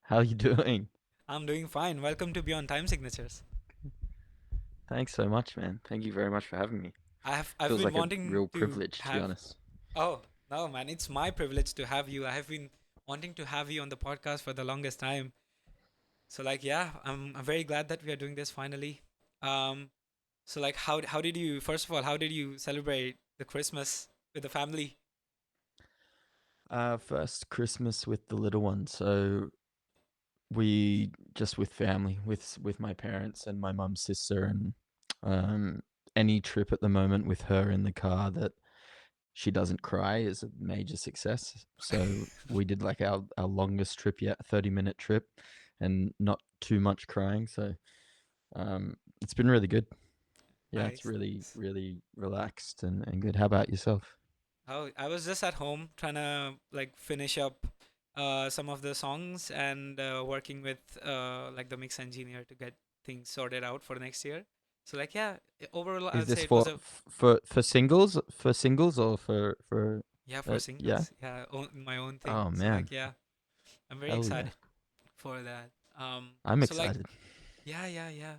How are you doing? I'm doing fine. Welcome to Beyond Time Signatures. Thanks so much, man. Thank you very much for having me. I've Feels been like a wanting real to privilege, to be have. honest. Oh no, man! It's my privilege to have you. I have been wanting to have you on the podcast for the longest time. So yeah, I'm very glad that we are doing this finally. Um, how did you first of all how did you celebrate the Christmas with the family? First Christmas with the little one, so we just with family, with my parents and my mum's sister, and um, any trip at the moment with her in the car that she doesn't cry is a major success. So we did like our longest trip yet, 30-minute trip, and not too much crying. So it's been really good. Yeah, it's Nice, really, nice. really relaxed and good. How about yourself? Oh, I was just at home trying to like finish up some of the songs and working with like the mix engineer to get things sorted out for next year. So yeah, overall Is I'd say this it was a for singles or for yeah for yeah? singles, yeah, my own thing. Oh So man, yeah, I'm very hell yeah! excited for that. I'm So excited. yeah, yeah, yeah.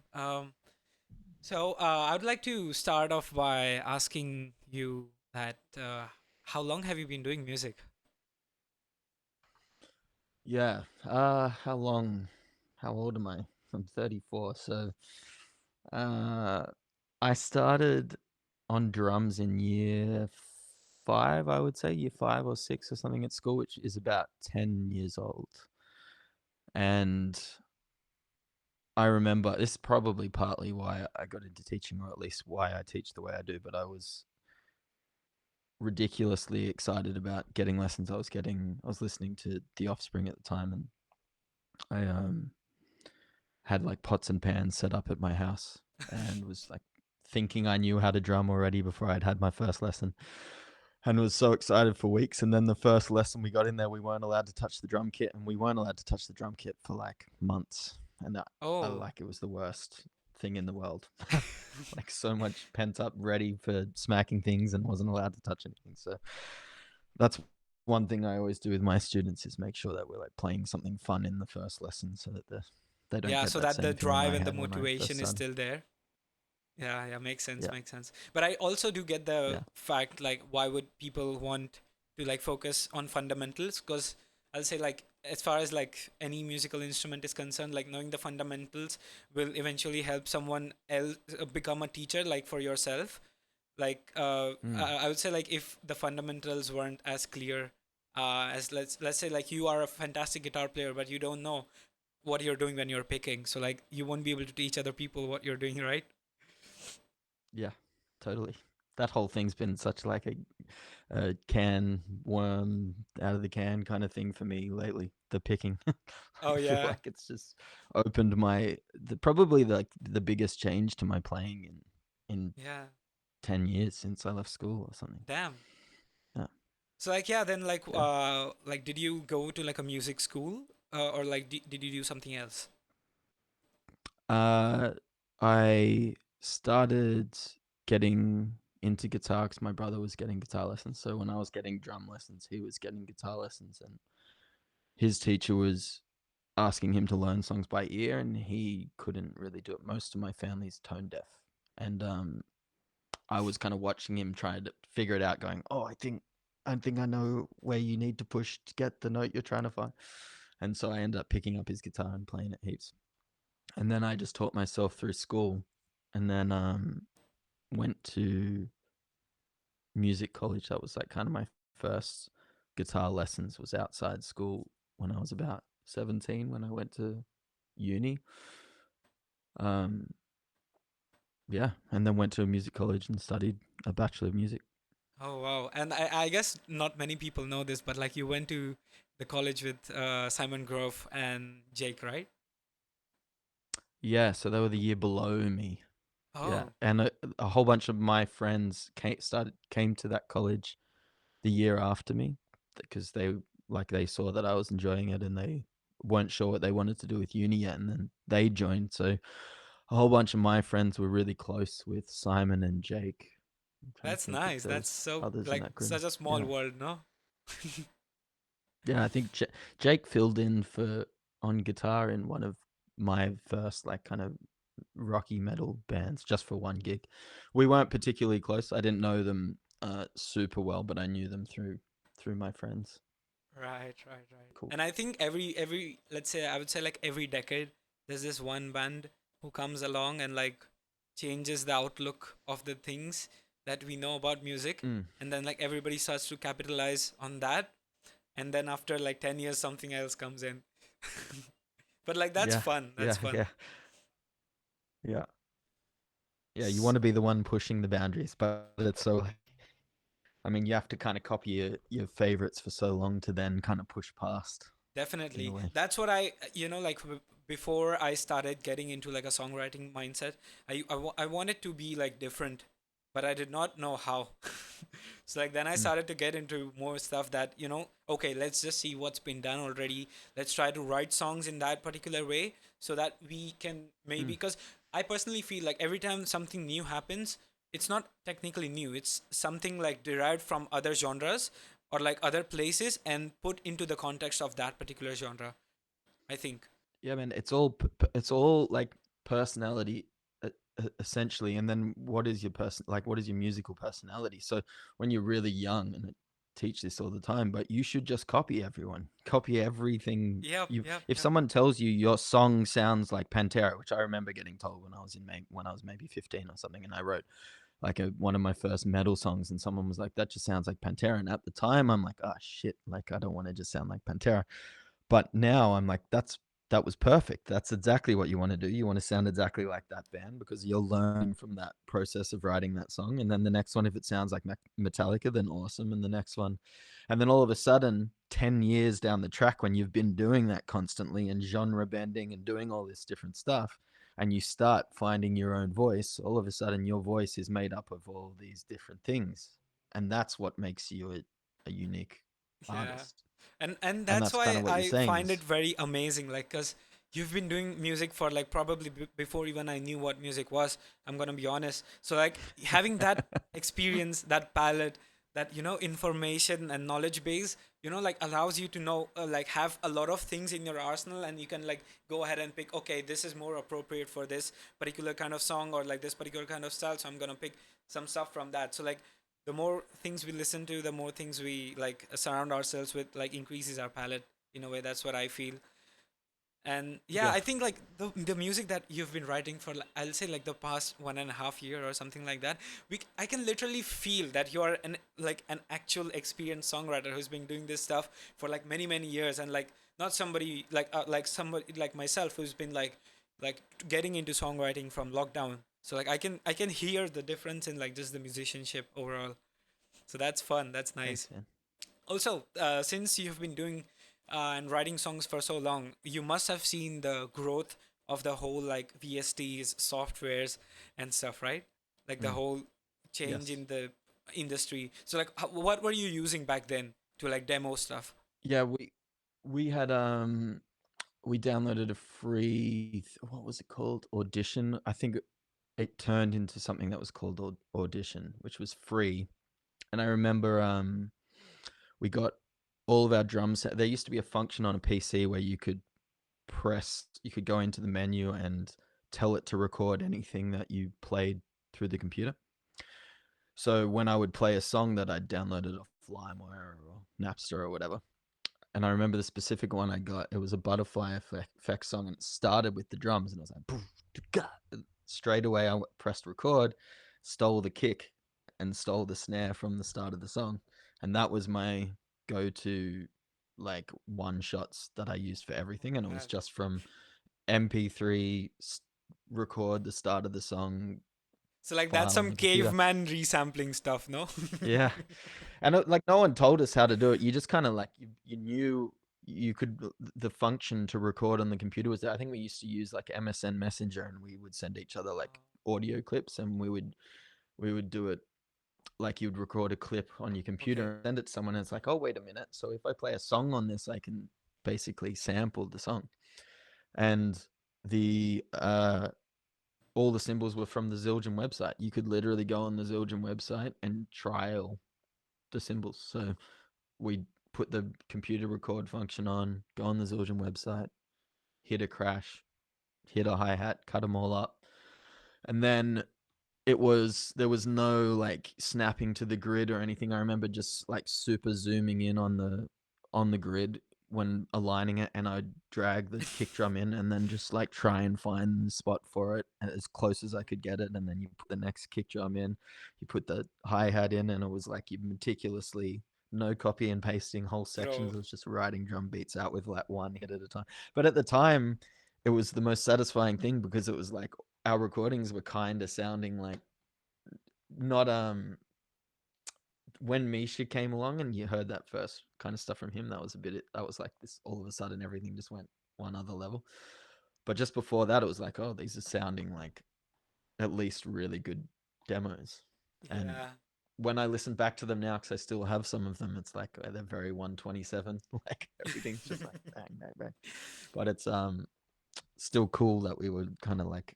So I would like to start off by asking you that how long have you been doing music? Yeah. How long? How old am I? I'm 34. So, uh, I started on drums in year five. I would say year 5 or 6 or something at school, which is about 10 years old. And I remember this is probably partly why I got into teaching, or at least why I teach the way I do. But I was ridiculously excited about getting lessons. I was listening to The Offspring at the time, and I had like pots and pans set up at my house, and was like thinking I knew how to drum already before I'd had my first lesson, and was so excited for weeks. And then the first lesson we got in there, we weren't allowed to touch the drum kit, and we weren't allowed to touch the drum kit for like months. And I Oh. like it was the worst thing in the world. Like so much pent up, ready for smacking things, and wasn't allowed to touch anything. So that's one thing I always do with my students is make sure that we're like playing something fun in the first lesson, so that they don't Yeah, get so that that the same feeling drive I and the had when I first motivation is started. still there. Yeah, yeah, makes sense, Yeah, makes sense. But I also do get the yeah. fact like why would people want to like focus on fundamentals? Because I'll say like as far as like any musical instrument is concerned, like knowing the fundamentals will eventually help someone else become a teacher, like for yourself. Like Mm. I would say like if the fundamentals weren't as clear as let's say like you are a fantastic guitar player, but you don't know what you're doing when you're picking. So like you won't be able to teach other people what you're doing, right? Yeah, totally. That whole thing's been such like a can worm out of the can kind of thing for me lately. The picking, Oh I feel yeah. like it's just opened probably like the biggest change to my playing in Yeah. 10 years since I left school or something. Damn. Yeah, So yeah, then yeah. like did you go to like a music school or like did you do something else? Uh, I started getting into guitar because my brother was getting guitar lessons. So when I was getting drum lessons, he was getting guitar lessons, and his teacher was asking him to learn songs by ear, and he couldn't really do it. Most of my family's tone deaf, and I was kind of watching him try to figure it out, going, "Oh, I think I know where you need to push to get the note you're trying to find." And so I ended up picking up his guitar and playing it heaps. And then I just taught myself through school, and then went to music college. That was like kind of my first guitar lessons was outside school when I was about 17 when I went to uni. Um, yeah, and then went to a music college and studied a bachelor of music. Oh wow. And I guess not many people know this, but like you went to the college with Simon Grove and Jake, right? Yeah, so they were the year below me. Yeah, Oh. and a whole bunch of my friends came to that college the year after me because they saw that I was enjoying it, and they weren't sure what they wanted to do with uni yet, and then they joined. So a whole bunch of my friends were really close with Simon and Jake. I'm trying to That's think if nice. there That's was so others in like that group. such a small Yeah, world, no? yeah. I think Jake filled in for on guitar in one of my first like kind of rocky metal bands just for one gig. We weren't particularly close. I didn't know them super well, but I knew them through my friends. Right, right, right. Cool. And I think every let's say I would say like every decade there's this one band who comes along and like changes the outlook of the things that we know about music, Mm. and then like everybody starts to capitalize on that, and then after like 10 years something else comes in. But like that's Yeah, fun. That's yeah, fun. yeah, yeah, yeah. You want S- to be the one pushing the boundaries, but it's so. I mean, you have to kind of copy your favorites for so long to then kind of push past in a Definitely. way. That's what I, like before I started getting into like a songwriting mindset, I wanted to be like different, but I did not know how. So like then I Mm, started to get into more stuff that, okay, let's just see what's been done already. Let's try to write songs in that particular way so that we can maybe, mm. because I personally feel like every time something new happens, it's not technically new. It's something like derived from other genres or like other places and put into the context of that particular genre, I think. Yeah, man, it's all like personality essentially, and then what is your what is your musical personality? So when you're really young, and I teach this all the time, but you should just copy everyone, copy everything. Yep, You yep, If yep. someone tells you your song sounds like Pantera, which I remember getting told when I was maybe 15 or something, and I wrote like one of my first metal songs, and someone was like, that just sounds like Pantera, and at the time I'm like, oh shit, like I don't want to just sound like Pantera. But now I'm like, that was perfect. That's exactly what you want to do. You want to sound exactly like that band because you're learning from that process of writing that song. And then the next one, if it sounds like Metallica, then awesome. And the next one, and then all of a sudden, 10 years down the track, when you've been doing that constantly and genre bending and doing all this different stuff, and you start finding your own voice, all of a sudden your voice is made up of all these different things. And that's what makes you a unique Yeah. artist. And And that's that's kind why of what you're I saying find it is, very amazing, like, cuz you've been doing music for like probably before even I knew what music was. I'm going to be honest. So like having that experience, that palette, that information and knowledge base, like allows you to know, like have a lot of things in your arsenal, and you can like go ahead and pick, okay, this is more appropriate for this particular kind of song or like this particular kind of style, so I'm going to pick some stuff from that. So like the more things we listen to, the more things we like surround ourselves with, like increases our palette in a way. That's what I feel. And yeah, yeah. I think like the music that you've been writing for, like, I'll say like the past 1.5 year or something like that, I can literally feel that you are an actual experienced songwriter who's been doing this stuff for like many years, and like not somebody like somebody like myself who's been like getting into songwriting from lockdown. So like I can hear the difference in like just the musicianship overall. So that's fun. That's Thanks, nice. man. Also, since you've been doing and writing songs for so long, you must have seen the growth of the whole like VSTs, softwares, and stuff, right? Like the Mm, whole change yes. in the industry. So, like, what were you using back then to like demo stuff? Yeah, we had we downloaded a free what was it called? Audition. I think it turned into something that was called Audition, which was free. And I remember we got all of our drum set. There used to be a function on a PC where you could go into the menu and tell it to record anything that you played through the computer. So when I would play a song that I'd downloaded off LimeWire or Napster or whatever, and I remember the specific one I got. It was a butterfly effect song, and it started with the drums, and I was like, "Poof, straight away. I pressed record, stole the kick, and stole the snare from the start of the song, and that was my go-to, like one shots that I used for everything, and it was Right. just from MP3 record the start of the song So like that's file on some the computer. caveman resampling stuff, no? Yeah, and like no one told us how to do it. You just kind of like you knew you could the function to record on the computer was there. I think we used to use like MSN Messenger, and we would send each other like audio clips, and we would do it like you'd record a clip on your Okay. computer and send it to someone. And it's like, oh wait a minute, so if I play a song on this, I can basically sample the song, and the all the symbols were from the Zildjian website. You could literally go on the Zildjian website and trial the symbols. So we put the computer record function on, go on the Zildjian website, hit a crash, hit a hi-hat, cut them all up. And then there was no like snapping to the grid or anything. I remember just like super zooming in on the grid when aligning it, and I'd drag the kick drum in and then just like try and find the spot for it as close as I could get it, and then you put the next kick drum in, you put the hi-hat in, and it was like you meticulously, no copy and pasting whole sections. Bro. It was just writing drum beats out with like one hit at a time. But at the time, it was the most satisfying thing because it was like our recordings were kind of sounding like not when Misha came along and you heard that first kind of stuff from him, that was a bit, that was like this, all of a sudden everything just went one other level. But just before that, it was like, oh, these are sounding like at least really good demos. And Yeah. when I listen back to them now, because I still have some of them, it's like they're very 127. Like everything's just like bang, bang, bang. But it's still cool that we were kind of like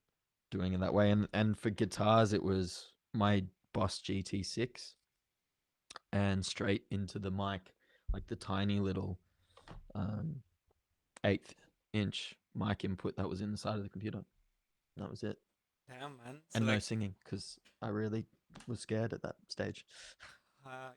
doing it that way. And for guitars, it was my Boss GT6 and straight into the mic, like the tiny little um, eighth inch mic input that was in the side of the computer. That was it. Damn, man. So And no like, singing because I really was scared at that stage.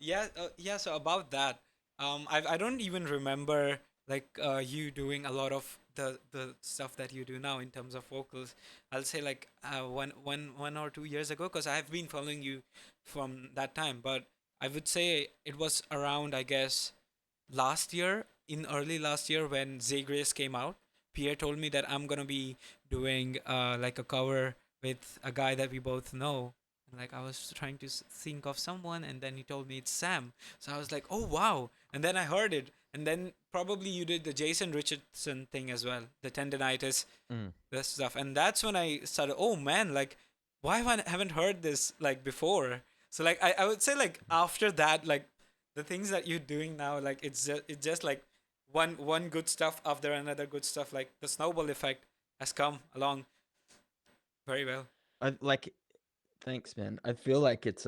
yeah, yeah. So about that, I don't even remember like you doing a lot of the stuff that you do now in terms of vocals. I'll say like 1 or 2 years ago, because I've been following you from that time. But I would say it was around, I guess, last year, in early last year when Zay Grace came out. Pierre told me that I'm gonna be doing like a cover with a guy that we both know. And like I was trying to think of someone, and then he told me it's Sam. So I was like, oh wow! And then I heard it, and then probably you did the Jason Richardson thing as well, the tendonitis, Mm. this stuff, and that's when I started. Oh man, like why haven't heard this like before? So like I would say like after that, like the things that you're doing now, like it's just like one good stuff after another good stuff. Like the snowball effect has come along very well. I like, thanks, man. I feel like it's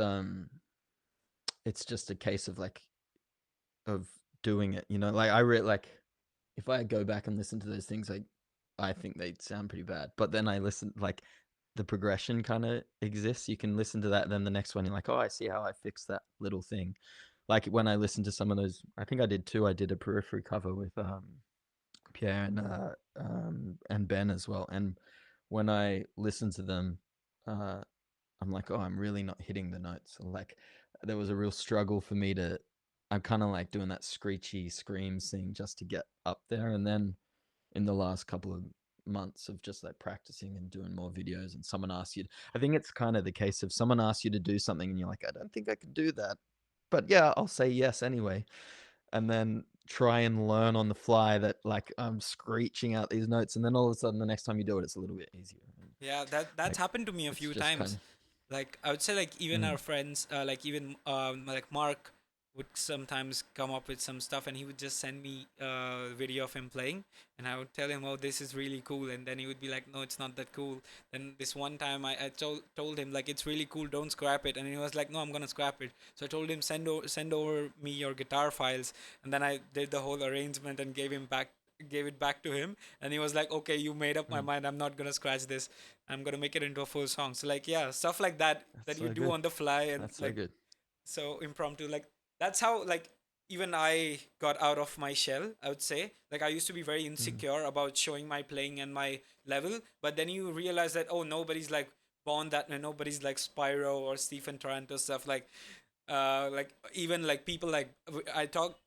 just a case of like of doing it. You know, like like if I go back and listen to those things, like I think they sound pretty bad. But then I listen, like the progression kind of exists. You can listen to that, and then the next one you're like, oh, I see how I fixed that little thing. Like when I listened to some of those, I think I did two. I did a periphery cover with Pierre and Ben as well. And when I listen to them, uh, I'm like, oh, I'm really not hitting the notes. Like there was a real struggle for me to. I'm kind of like doing that screechy screams thing just to get up there, and then in the last couple of months of just like practicing and doing more videos, and someone asks you, I think it's kind of the case of someone asks you to do something and you're like, I don't think I could do that, but yeah, I'll say yes anyway, and then try and learn on the fly that like I'm screeching out these notes, and then all of a sudden the next time you do it, it's a little bit easier. And, Yeah, that's like happened to me a it's few just kind times. of Like I would say, like even mm, our friends, like even like Mark would sometimes come up with some stuff, and he would just send me a video of him playing, and I would tell him, "Oh, this is really cool," and then he would be like, "No, it's not that cool." Then this one time, I told him like, "It's really cool, don't scrap it," and he was like, "No, I'm gonna scrap it." So I told him, send over me your guitar files," and then I did the whole arrangement and gave it back to him, and he was like, okay, you made up my mm, mind, I'm not gonna scratch this, I'm gonna make it into a full song. So like yeah, stuff like that that's that you so do good. on the fly and That's so like good. so impromptu. Like that's how like even I got out of my shell, I would say. Like I used to be very Mm, insecure about showing my playing and my level, but then you realize that oh, nobody's like born that, and nobody's like Spyro or Stephen Toronto stuff. Like even like people like I talked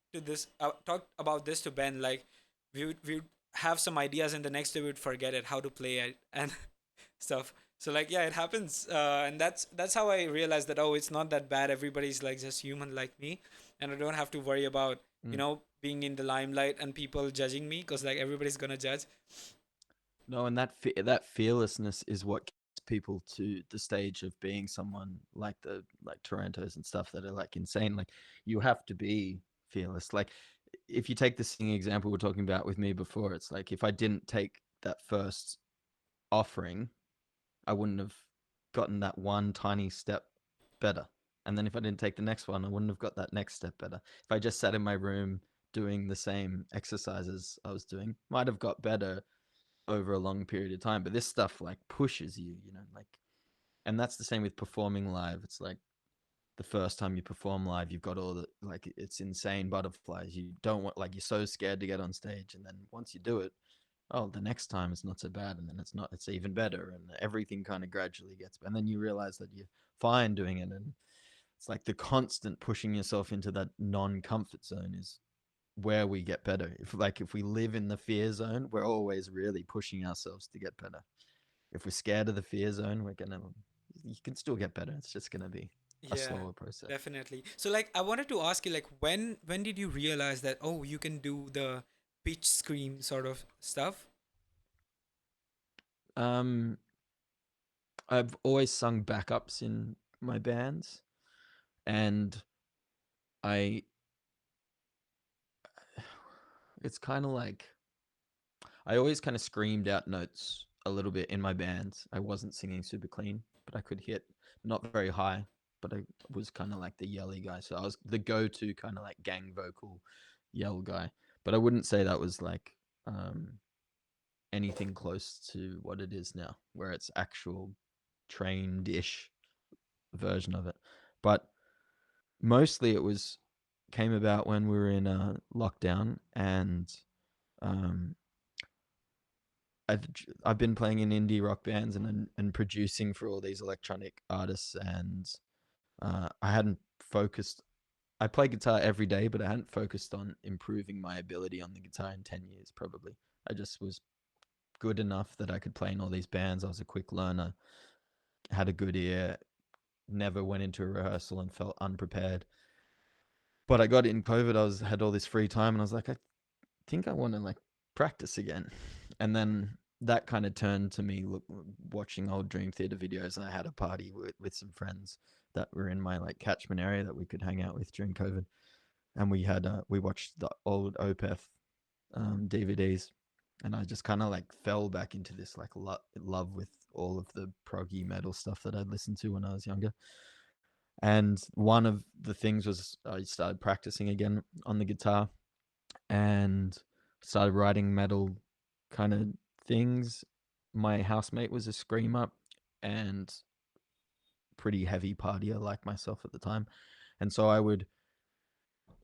about this to Ben. Like we would have some ideas, and the next day we would forget it, how to play it and stuff. So like yeah, it happens, and that's how I realized that oh, it's not that bad. Everybody's like just human like me, and I don't have to worry about mm. being in the limelight and people judging me, because like everybody's gonna judge. No, and that fearlessness is what gets people to the stage of being someone like the like Toronto's and stuff that are like insane. Like you have to be fearless. Like if you take the singing example we're talking about with me before, it's like if I didn't take that first offering, I wouldn't have gotten that one tiny step better. And then if I didn't take the next one, I wouldn't have got that next step better. If I just sat in my room doing the same exercises I was doing, might have got better, over a long period of time. But this stuff like pushes you, you know, like, and that's the same with performing live. It's like the first time you perform live, you've got all the like it's insane butterflies. You don't want like you're so scared to get on stage, and then once you do it, oh, the next time it's not so bad, and then it's even better, and everything kind of gradually gets. And then you realize that you're fine doing it, and it's like the constant pushing yourself into that non-comfort zone is where we get better. If we live in the fear zone, we're always really pushing ourselves to get better. If we're scared of the fear zone, you can still get better. It's just gonna be a Yeah, slower process. definitely. So like I wanted to ask you like when did you realize that oh you can do the pitch scream sort of stuff? Um, I've always sung backups in my bands, and I, it's kind of like I always kind of screamed out notes a little bit in my bands. I wasn't singing super clean, but I could hit not very high, but I was kind of like the yelly guy. So I was the go-to kind of like gang vocal yell guy. But I wouldn't say that was like um, anything close to what it is now, where it's actual trained-ish version of it. But mostly it was came about when we were in a lockdown, and um, I've I've been playing in indie rock bands and producing for all these electronic artists, and I hadn't focused. I play guitar every day, but I hadn't focused on improving my ability on the guitar in 10 years. Probably, I just was good enough that I could play in all these bands. I was a quick learner, had a good ear, never went into a rehearsal and felt unprepared. But I got it in COVID. Had all this free time, and I was like, I think I want to like practice again. And then that kind of turned to me watching old Dream Theater videos, and I had a party with some friends that were in my like catchment area that we could hang out with during COVID, and we watched the old Opeth DVDs, and I just kind of like fell back into this like love with all of the proggy metal stuff that I'd listened to when I was younger. And one of the things was I started practicing again on the guitar and started writing metal kind of things. My housemate was a screamer and pretty heavy partier like myself at the time. And so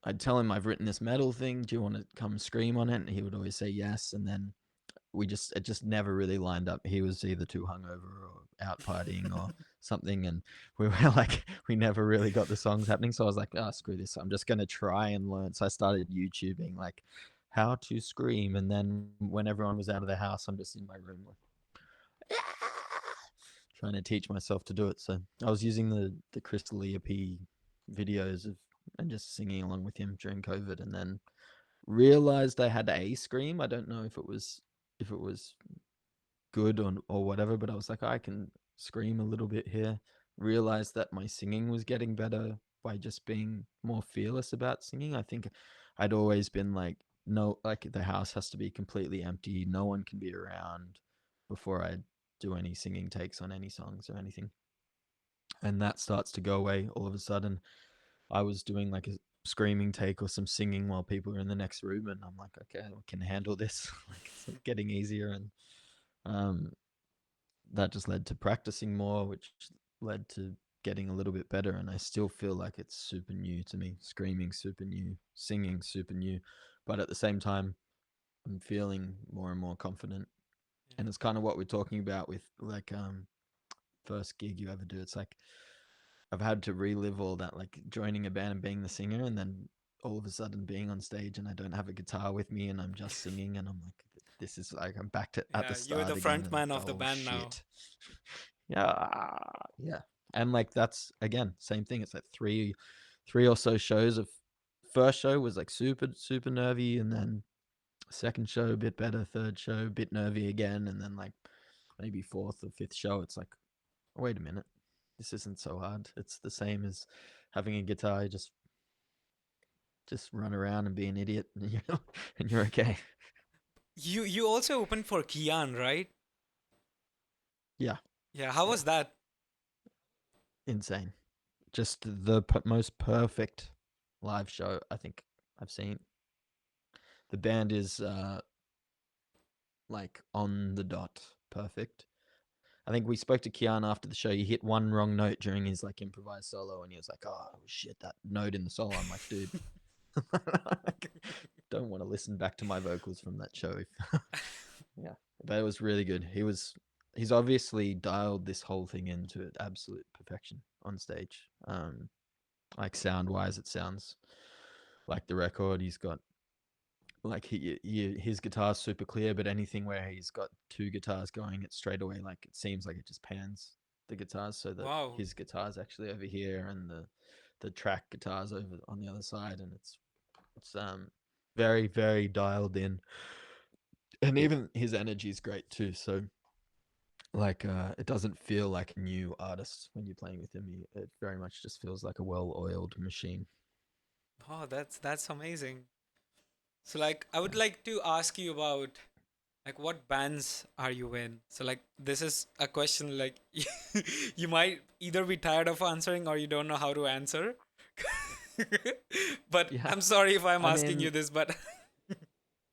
I'd tell him I've written this metal thing. Do you want to come scream on it? And he would always say yes. And then it just never really lined up. He was either too hungover or out partying or something, and we were like, we never really got the songs happening. So I was like, oh, screw this. I'm just gonna try and learn. So I started YouTubing like how to scream, and then when everyone was out of the house, I'm just in my room like, trying to teach myself to do it. So I was using the Crystal EAP videos of and just singing along with him during COVID, and then realized I had a scream. I don't know if it was good or whatever, but I was like, I can scream a little bit here. Realized that my singing was getting better by just being more fearless about singing. I think I'd always been like, no, like the house has to be completely empty. No one can be around before I do any singing takes on any songs or anything. And that starts to go away all of a sudden. I was doing like a screaming take or some singing while people are in the next room, and I'm like, okay, I can handle this. Like it's getting easier, and um, that just led to practicing more, which led to getting a little bit better. And I still feel like it's super new to me. Screaming super new, singing super new, but at the same time, I'm feeling more and more confident. And it's kind of what we're talking about with like first gig you ever do. It's like I've had to relive all that, like joining a band and being the singer, and then all of a sudden being on stage and I don't have a guitar with me and I'm just singing, and I'm like, this is like I'm back to at the Yeah, you're start the again, front and man of the oh band now. shit, yeah, yeah, and like that's again same thing. It's like three or so shows of first show was like super nervy, and then second show a bit better, third show a bit nervy again, and then like maybe fourth or fifth show, it's like, wait a minute, this isn't so hard. It's the same as having a guitar. You just run around and be an idiot, and you're okay. You also opened for Keyan, right? Yeah, Yeah, how yeah, was that? insane. Just the most perfect live show I think I've seen. The band is like on the dot, perfect. I think we spoke to Keyan after the show. He hit one wrong note during his like improvised solo, and he was like, "Oh shit, that note in the solo." I'm like, "Dude, don't want to listen back to my vocals from that show." Yeah, but it was really good. He's obviously dialed this whole thing into absolute perfection on stage. Like sound wise, it sounds like the record. He's got like his guitar's super clear, but anything where he's got two guitars going, it straight away like it seems like it just pans the guitars so that Wow. his guitar's actually over here and the track guitars over on the other side, and it's very very dialed in, and even his energy is great too. So like it doesn't feel like a new artist when you're playing with him. It very much just feels like a well-oiled machine. Oh, that's amazing. So like I would Yeah. like to ask you about like what bands are you in? So like this is a question like you might either be tired of answering or you don't know how to answer. But Yeah. I'm sorry if I'm I asking you mean, this, but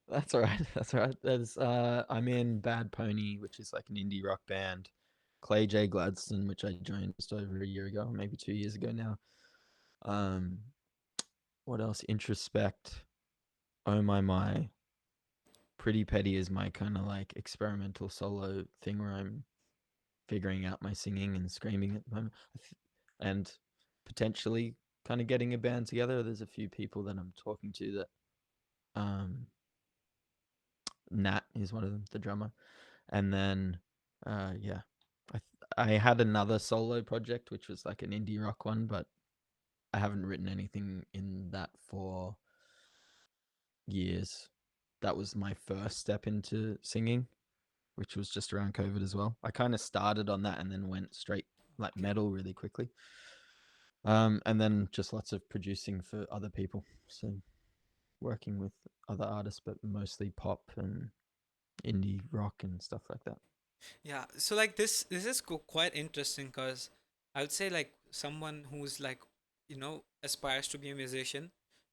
that's all right. That's all right. I'm in Bad Pony, which is like an indie rock band. Clay J Gladstone, which I joined just over a year ago, maybe 2 years ago now. Um, what else? Introspect. Oh my. Pretty Petty is my kind of like experimental solo thing where I'm figuring out my singing and screaming at the moment, and potentially kind of getting a band together. There's a few people that I'm talking to that Nat is one of them, the drummer, and then yeah, I had another solo project which was like an indie rock one, but I haven't written anything in that for years. That was my first step into singing, which was just around COVID as well. I kind of started on that and then went straight like okay. metal really quickly. And then just lots of producing for other people. So working with other artists, but mostly pop and indie rock and stuff like that. Yeah, so like this is quite interesting because I would say like someone who's like aspires to be a musician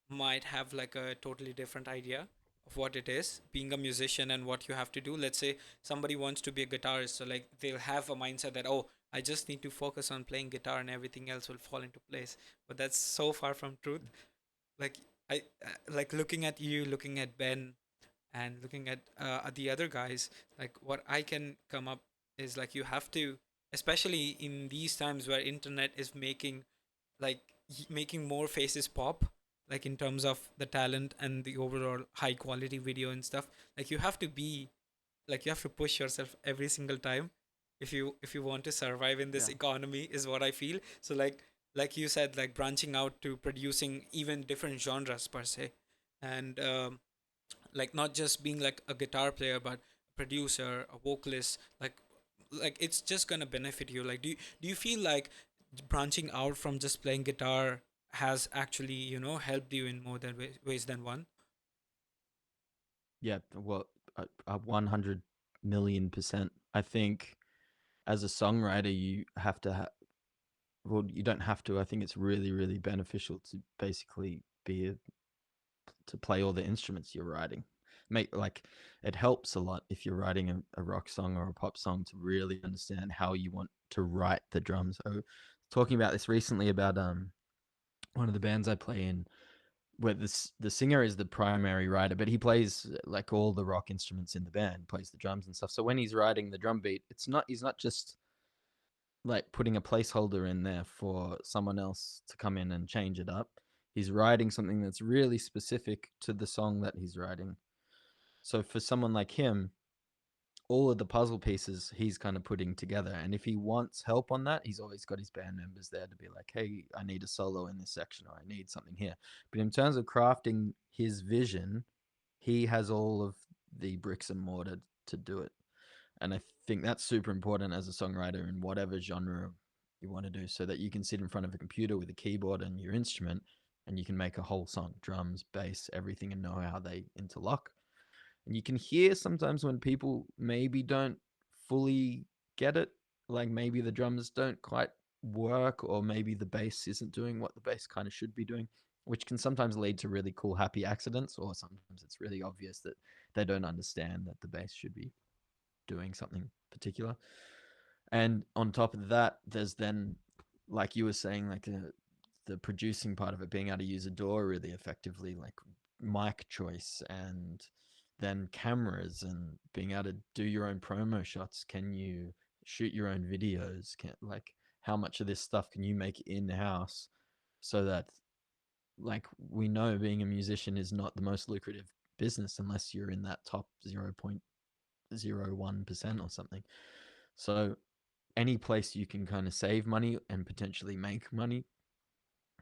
might have like a totally different idea of what it is being a musician and what you have to do. Let's say somebody wants to be a guitarist, so like they'll have a mindset that, oh, I just need to focus on playing guitar and everything else will fall into place. But that's so far from truth. Like I like looking at you, looking at Ben, and looking at the other guys, like what I can come up is like you have to, especially in these times where internet is making like making more faces pop, like in terms of the talent and the overall high quality video and stuff, like you have to be like you have to push yourself every single time if you want to survive in this Yeah. economy is what I feel. So like you said, like branching out to producing even different genres per se, and like not just being like a guitar player but a producer, a vocalist, like it's just gonna benefit you. Like do you feel like branching out from just playing guitar has actually helped you in more than ways than one? Yeah. Well, 100 million%. I think as a songwriter, you have to well, you don't have to. I think it's really, really beneficial to basically to play all the instruments you're writing. Make like it helps a lot if you're writing a rock song or a pop song to really understand how you want to write the drums. I was talking about this recently about one of the bands I play in, where the singer is the primary writer, but he plays like all the rock instruments in the band, plays the drums and stuff. So when he's writing the drum beat, he's not just like putting a placeholder in there for someone else to come in and change it up. He's writing something that's really specific to the song that he's writing. So for someone like him, all of the puzzle pieces he's kind of putting together. And if he wants help on that, he's always got his band members there to be like, hey, I need a solo in this section or I need something here. But in terms of crafting his vision, he has all of the bricks and mortar to do it. And I think that's super important as a songwriter in whatever genre you want to do, so that you can sit in front of a computer with a keyboard and your instrument and you can make a whole song, drums, bass, everything, and know how they interlock. And you can hear sometimes when people maybe don't fully get it, like maybe the drums don't quite work, or maybe the bass isn't doing what the bass kind of should be doing, which can sometimes lead to really cool, happy accidents, or sometimes it's really obvious that they don't understand that the bass should be doing something particular. And on top of that, there's then, like you were saying, like the producing part of it, being able to use a DAW really effectively, like mic choice and then cameras and being able to do your own promo shots. Can you shoot your own videos? Can, like, how much of this stuff can you make in house so that, like, we know being a musician is not the most lucrative business unless you're in that top 0.01% or something. So any place you can kind of save money and potentially make money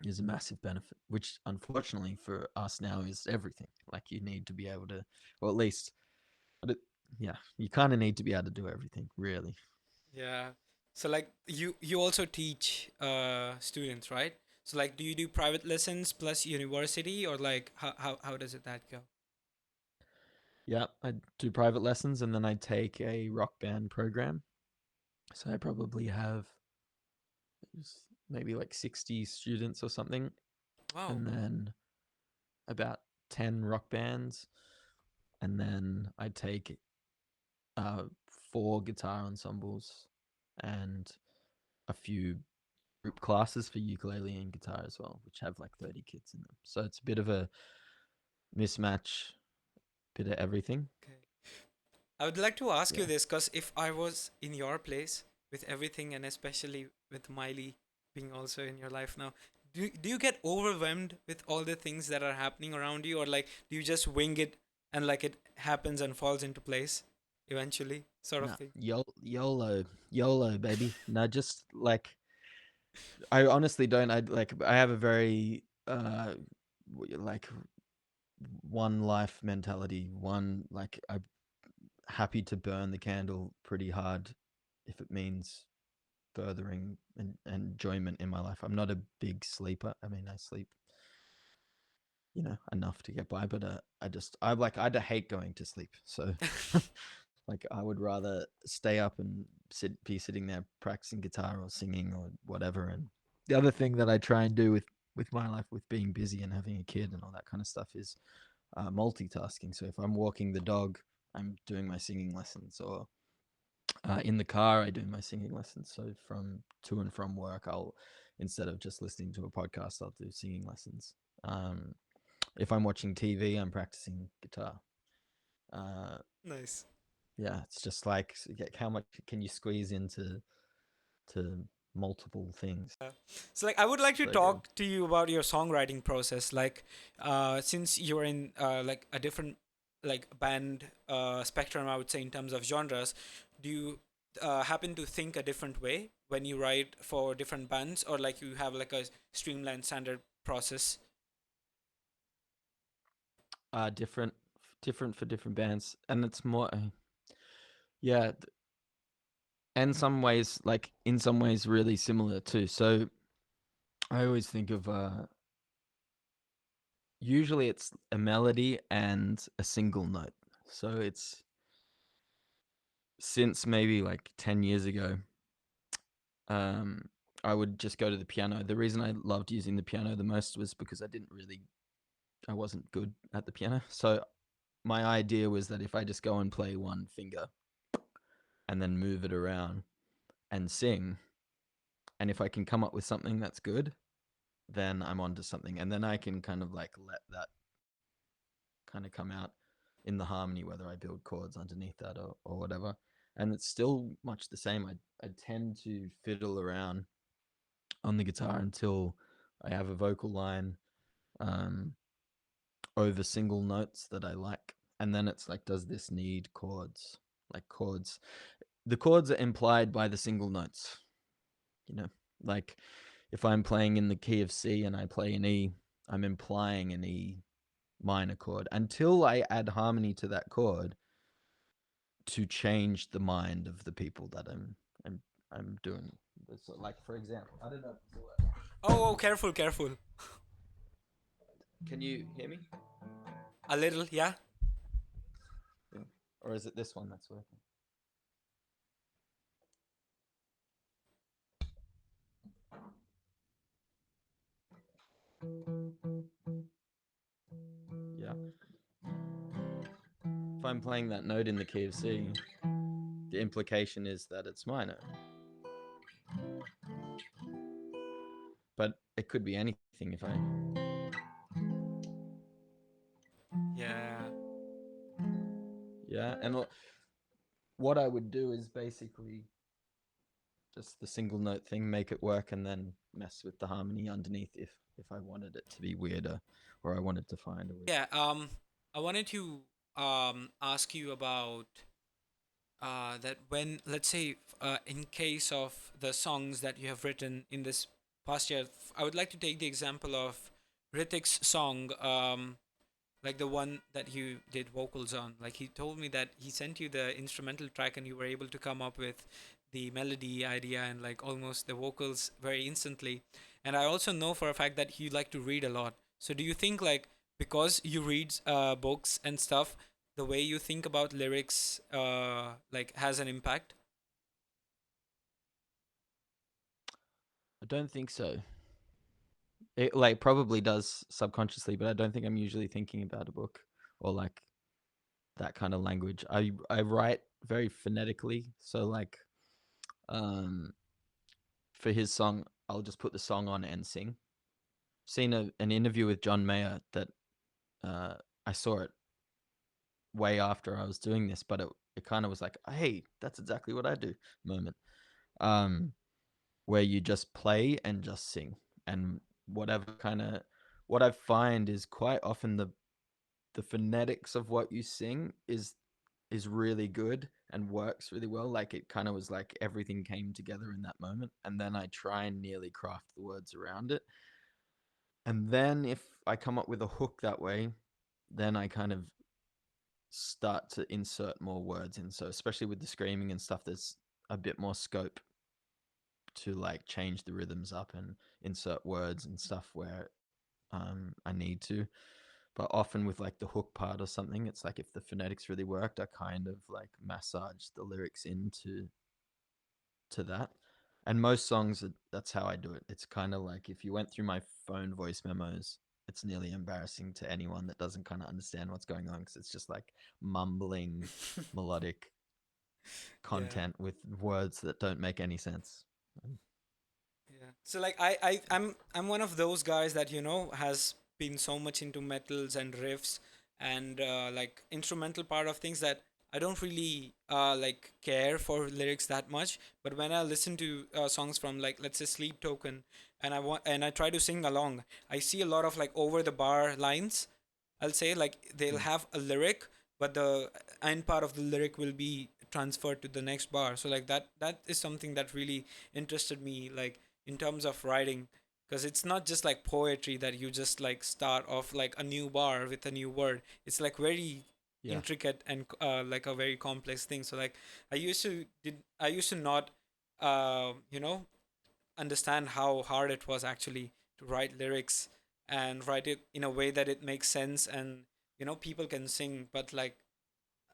is a massive benefit, which unfortunately for us now is everything. Like, you need to be able to, or at least, yeah, you kind of need to be able to do everything, really. Yeah. So like you also teach students, right? So like do you do private lessons plus university, or like how does it that go? Yeah, I do private lessons and then I take a rock band program. So I probably have maybe like 60 students or something, Wow. and then about 10 rock bands. And then I take uh, 4 guitar ensembles and a few group classes for ukulele and guitar as well, which have like 30 kids in them. So it's a bit of a mismatch, bit of everything. Okay. I would like to ask you Yeah. this because if I was in your place with everything, and especially with Miley being also in your life now, do you get overwhelmed with all the things that are happening around you, or like do you just wing it and like it happens and falls into place eventually, sort of No, thing? YOLO, baby. No, just like, I honestly don't. I like, I have a very like one life mentality. One, like, I'm happy to burn the candle pretty hard if it means furthering and enjoyment in my life. I'm not a big sleeper. I mean, I sleep, enough to get by, but I hate going to sleep. So, like, I would rather stay up and be sitting there practicing guitar or singing or whatever. And the other thing that I try and do with my life, with being busy and having a kid and all that kind of stuff, is multitasking. So if I'm walking the dog, I'm doing my singing lessons, or in the car, I do my singing lessons. So from to and from work, I'll, instead of just listening to a podcast, I'll do singing lessons. Um, if I'm watching TV, I'm practicing guitar. Uh, Nice. yeah, it's just like, how much can you squeeze into to multiple things? Yeah. So like I would like to So good. talk to you about your songwriting process. Like since you're in like a different like band spectrum, I would say in terms of genres, do you happen to think a different way when you write for different bands, or like you have like a streamlined standard process? Different, different for different bands, and it's more, yeah, and some ways, like, in some ways, really similar too. So I always think of, usually it's a melody and a single note. So it's, since maybe like 10 years ago, um, I would just go to the piano. The reason I loved using the piano the most was because I wasn't good at the piano. So my idea was that if I just go and play one finger and then move it around and sing, and if I can come up with something that's good, then I'm onto something. And then I can kind of like let that kind of come out in the harmony, whether I build chords underneath that, or whatever. And it's still much the same. I tend to fiddle around on the guitar until I have a vocal line, um, over single notes that I like. And then it's like, does this need chords? Like, chords. The chords are implied by the single notes, you know? Like, if I'm playing in the key of C and I play an E, I'm implying an E minor chord until I add harmony to that chord to change the mind of the people that I'm I'm doing. So, like, for example, I don't know if this will work. Oh, oh, careful, careful. Can you hear me? A little, yeah. Yeah. Or is it this one that's working? Yeah. if I'm playing that note in the key of C, the implication is that it's minor, but it could be anything. If I Yeah. yeah, and what I would do is basically just the single note thing, make it work, and then mess with the harmony underneath if I wanted it to be weirder, or I wanted to find a weird. Yeah. I wanted to ask you about that when, let's say, in case of the songs that you have written in this past year, I would like to take the example of Ritik's song, like the one that you did vocals on. Like he told me that he sent you the instrumental track and you were able to come up with the melody idea and like almost the vocals very instantly. And I also know for a fact that you like to read a lot. So do you think like because you read books and stuff, the way you think about lyrics like has an impact? I don't think so. It like probably does subconsciously, but I don't think I'm usually thinking about a book or like that kind of language. I write very phonetically, so like um for his song, I'll just put the song on and sing. Seen an interview with John Mayer that uh I saw it way after I was doing this, but it kind of was like, hey, that's exactly what I do moment. Um, where you just play and just sing, and whatever kind of what I find is quite often the phonetics of what you sing is really good and works really well. Like it kind of was like everything came together in that moment, and then I try and nearly craft the words around it. And then if I come up with a hook that way, then I kind of start to insert more words in. So especially with the screaming and stuff, there's a bit more scope to like change the rhythms up and insert words and stuff where I need to. But often with like the hook part or something, it's like if the phonetics really worked, I kind of like massage the lyrics into to that. And most songs, that's how I do it. It's kind of like if you went through my phone voice memos, it's nearly embarrassing to anyone that doesn't kind of understand what's going on because it's just like mumbling melodic Yeah. content with words that don't make any sense. Yeah. So like I'm one of those guys that has been so much into metals and riffs and like instrumental part of things that I don't really like care for lyrics that much. But when I listen to songs from like let's say Sleep Token and I try to sing along, I see a lot of like over the bar lines. I'll say like they'll Mm. have a lyric, but the end part of the lyric will be transferred to the next bar. So like that is something that really interested me like in terms of writing, because it's not just like poetry that you just like start off like a new bar with a new word. It's like very Yeah, intricate and like a very complex thing. So like I used to not you know understand how hard it was actually to write lyrics and write it in a way that it makes sense and people can sing. But like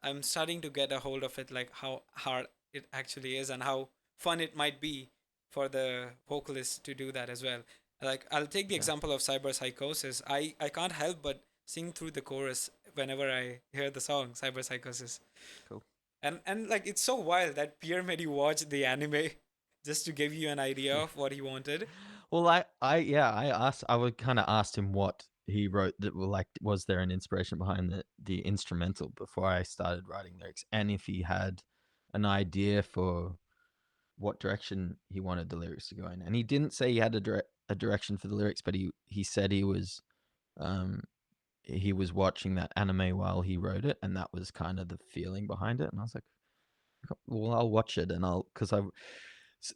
I'm starting to get a hold of it, like how hard it actually is and how fun it might be for the vocalist to do that as well. Like I'll take the yeah, example of cyber psychosis. I can't help but sing through the chorus whenever I hear the song cyber psychosis. cool. And like it's so wild that Pierre made you watch the anime just to give you an idea Yeah. of what he wanted. Well, I would kind of asked him what he wrote that were like, was there an inspiration behind the instrumental before I started writing lyrics, and if he had an idea for what direction he wanted the lyrics to go in. And he didn't say he had a direction for the lyrics, but he said um he was watching that anime while he wrote it, and that was kind of the feeling behind it. And I was like, well, I'll watch it, and I'll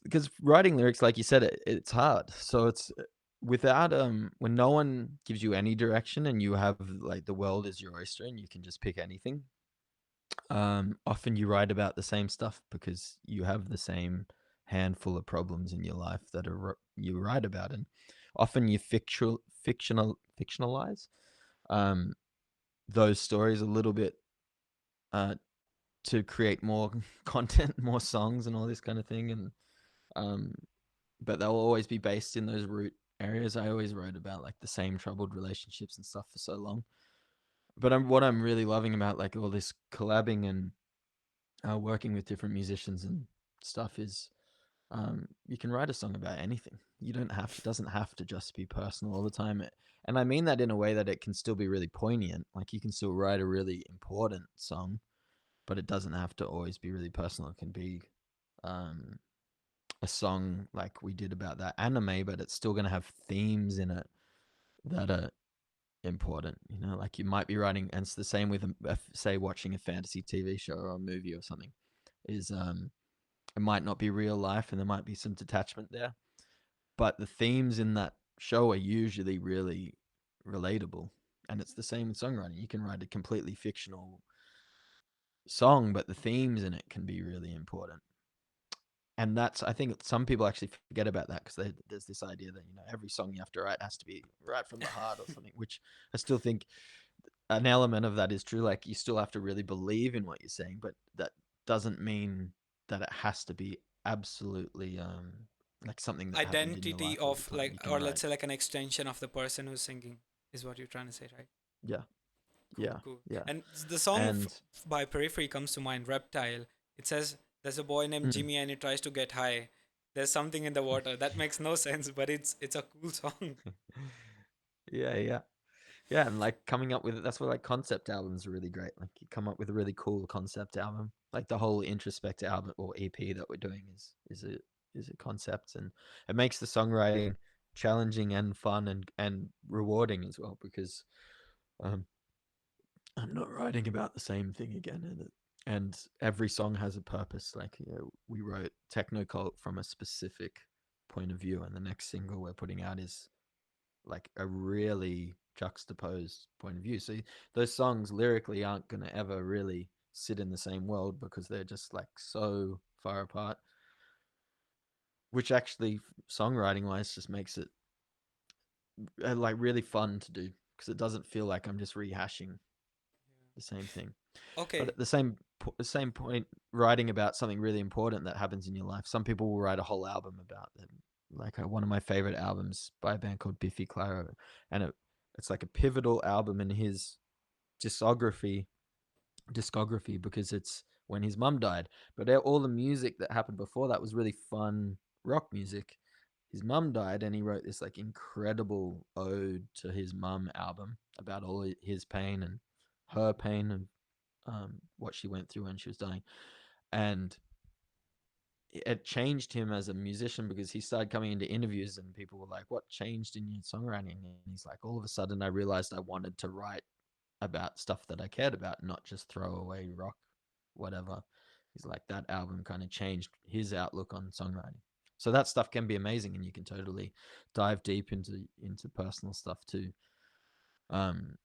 because writing lyrics, like you said, it's hard. So it's without when no one gives you any direction and you have like the world is your oyster and you can just pick anything. Often you write about the same stuff because you have the same handful of problems in your life that are you write about, and often you fictionalize um, those stories a little bit uh, to create more content, more songs, and all this kind of thing. And um, but they'll always be based in those root areas. I always wrote about like the same troubled relationships and stuff for so long. But what I'm really loving about like all this collabing and working with different musicians and stuff is you can write a song about anything. You don't have to, it doesn't have to just be personal all the time. And I mean that in a way that it can still be really poignant. Like you can still write a really important song, but it doesn't have to always be really personal. It can be um, a song like we did about that anime, but it's still going to have themes in it that are important. You know, like you might be writing, and it's the same with say watching a fantasy TV show or a movie or something. Is it might not be real life, and there might be some detachment there, but the themes in that show are usually really relatable. And it's the same with songwriting. You can write a completely fictional song, but the themes in it can be really important. And that's, I think some people actually forget about that because there's this idea that, you know, every song you have to write has to be right from the heart or something, which I still think an element of that is true. Like you still have to really believe in what you're saying, but that doesn't mean that it has to be absolutely like something that happened in your Identity life all the of time. like, You can or let's write, say like an extension of the person who's singing, is what you're trying to say, right? yeah, Cool, yeah, cool. yeah, And the song and by Periphery comes to mind, Reptile. It says there's a boy named mm, Jimmy and he tries to get high. There's something in the water. That makes no sense, but it's a cool song. yeah, yeah. Yeah, and like coming up with it, that's why like concept albums are really great. Like you come up with a really cool concept album. Like the whole Introspect album or EP that we're doing is a concept, and it makes the songwriting challenging and fun and rewarding as well because um, I'm not writing about the same thing again, and every song has a purpose. Like you know, we wrote Techno Cult from a specific point of view, and the next single we're putting out is like a really juxtaposed point of view. So those songs lyrically aren't going to ever really sit in the same world because they're just like so far apart, which actually songwriting wise just makes it like really fun to do because it doesn't feel like I'm just rehashing the same thing. But Okay, at the same point, writing about something really important that happens in your life, some people will write a whole album about them. Like one of my favorite albums by a band called Biffy Clyro, and it's like a pivotal album in his discography discography because it's when his mum died. But all the music that happened before that was really fun rock music. His mum died, and he wrote this like incredible ode to his mum album about all his pain and her pain and what she went through when she was dying. And it changed him as a musician because he started coming into interviews and people were like, "What changed in your songwriting?" And he's like, "All of a sudden, I realized I wanted to write about stuff that I cared about, not just throw away rock, whatever." He's like, that album kind of changed his outlook on songwriting. So that stuff can be amazing, and you can totally dive deep into personal stuff too. Um,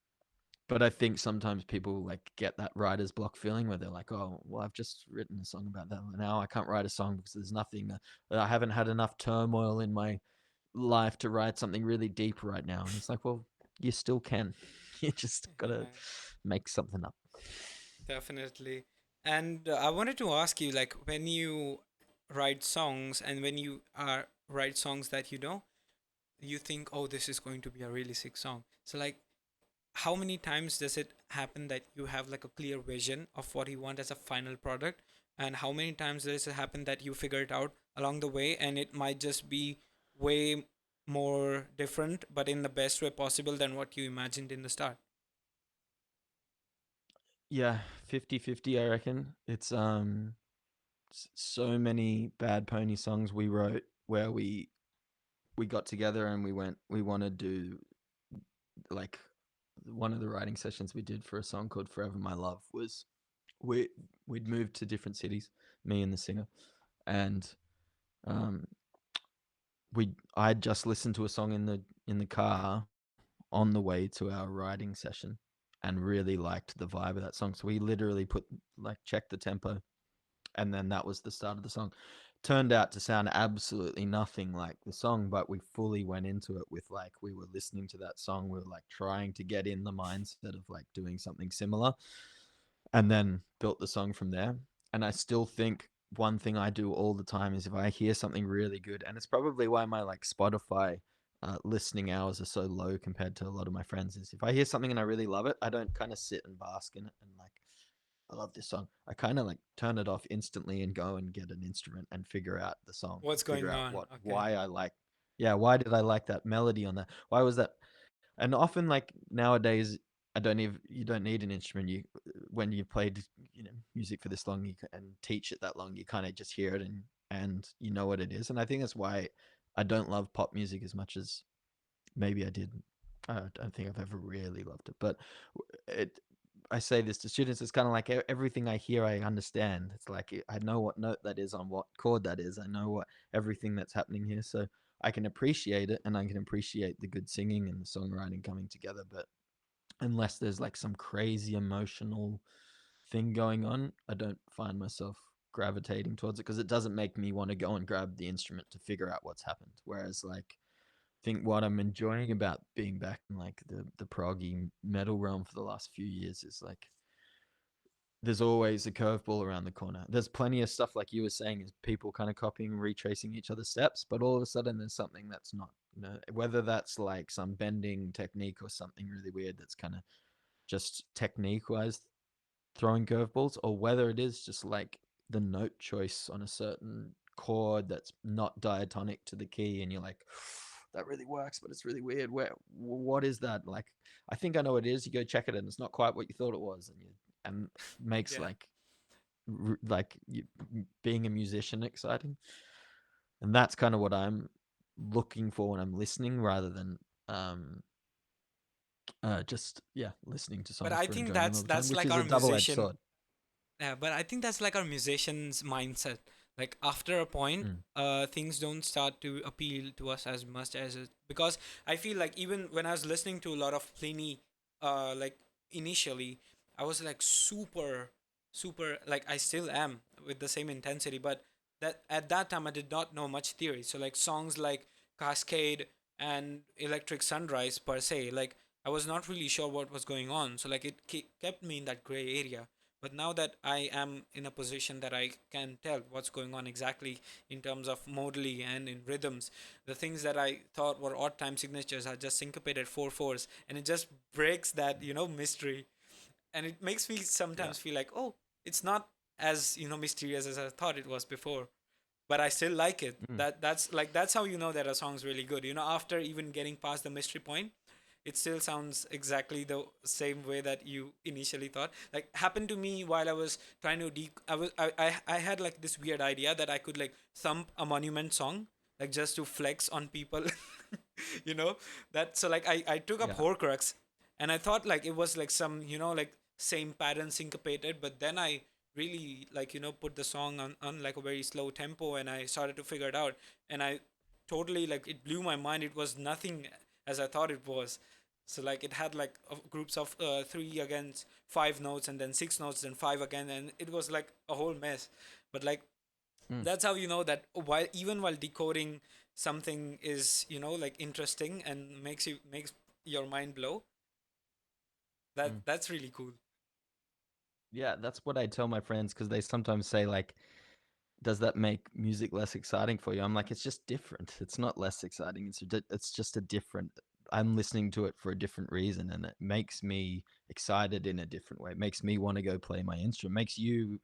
but I think sometimes people like get that writer's block feeling where they're like, "Oh, well, I've just written a song about that. Now I can't write a song because there's nothing. I haven't had enough turmoil in my life to write something really deep right now." And it's like, well, you still can. You just gotta yeah, make something up. definitely. And I wanted to ask you, like, when you write songs and when you write songs that you know, you think, oh, this is going to be a really sick song. So, like, how many times does it happen that you have like a clear vision of what you want as a final product, and how many times does it happen that you figure it out along the way and it might just be way more different but in the best way possible than what you imagined in the start? Yeah, 50-50. I reckon. It's so many Bad Pony songs we wrote where we got together and we want to do like one of the writing sessions we did for a song called Forever My Love was we we'd moved to different cities, me and the singer, and um we I'd just listened to a song in the car on the way to our writing session and really liked the vibe of that song. So we literally put like checked the tempo, and then that was the start of the song. Turned out to sound absolutely nothing like the song, but we fully went into it with like we were listening to that song, we were like trying to get in the mindset of like doing something similar, and then built the song from there. And I still think one thing I do all the time is if I hear something really good, and it's probably why my like Spotify listening hours are so low compared to a lot of my friends is if I hear something and I really love it, I don't kind of sit and bask in it and like I love this song. I kind of like turn it off instantly and go and get an instrument and figure out the song What's and figure going out on? what Okay. why I like. Yeah, why did I like that melody on that? Why was that? And often like nowadays I don't even you don't need an instrument. You when you've played music for this long and teach it that long, you kind of just hear it and you know what it is. And I think that's why I don't love pop music as much as maybe I did. I don't think I've ever really loved it, but it. I say this to students. It's kind of like everything I hear, I understand. It's like I know what note that is on what chord that is. I know what everything that's happening here, so I can appreciate it, and I can appreciate the good singing and the songwriting coming together. But unless there's like some crazy emotional thing going on, I don't find myself gravitating towards it because it doesn't make me want to go and grab the instrument to figure out what's happened. Whereas like think what I'm enjoying about being back in like the proggy metal realm for the last few years is like there's always a curveball around the corner. There's plenty of stuff like you were saying is people kind of copying, retracing each other's steps, but all of a sudden there's something that's not. Whether that's like some bending technique or something really weird that's kind of just technique wise throwing curveballs, or whether it is just like the note choice on a certain chord that's not diatonic to the key, and you're like, that really works, but it's really weird. What is that? Like, I think I know what it is. You go check it, and it's not quite what you thought it was, and makes Yeah. like you, being a musician exciting, and that's kind of what I'm looking for when I'm listening, rather than just listening to But songs I for think enjoyment all the time, that's which like is our a double-edged musician. sword. Yeah, but I think that's like our musician's mindset. Like after a point, Mm, things don't start to appeal to us as much as it, because I feel like even when I was listening to a lot of Pliny, like initially, I was like super like I still am with the same intensity, but that at that time I did not know much theory. So like songs like Cascade and Electric Sunrise per se, like I was not really sure what was going on. So like it kept me in that gray area. But now that I am in a position that I can tell what's going on exactly in terms of modally and in rhythms, the things that I thought were odd time signatures are just syncopated 4/4s, and it just breaks that mystery, and it makes me yeah. sometimes feel like, oh, it's not as mysterious as I thought it was before, but I still like it. Mm, That's how you know that a song's really good. After even getting past the mystery point, it still sounds exactly the same way that you initially thought. Like happened to me while I was trying to I had like this weird idea that I could like thump a monument song like just to flex on people. you know that so like I took up yeah. Horcrux, and I thought like it was like some like same pattern syncopated, but then I really like put the song on like a very slow tempo, and I started to figure it out, and I totally like it blew my mind. It was nothing as I thought it was. So like it had like groups of three against five notes, and then six notes, then five again, and it was like a whole mess. But like Mm, that's how you know that while even while decoding something is like interesting and makes your mind blow. mm. That's really cool. Yeah, that's what I tell my friends because they sometimes say like, "Does that make music less exciting for you?" I'm like, "It's just different. It's not less exciting. It's just a different. I'm listening to it for a different reason, and it makes me excited in a different way. It makes me want to go play my instrument. Makes you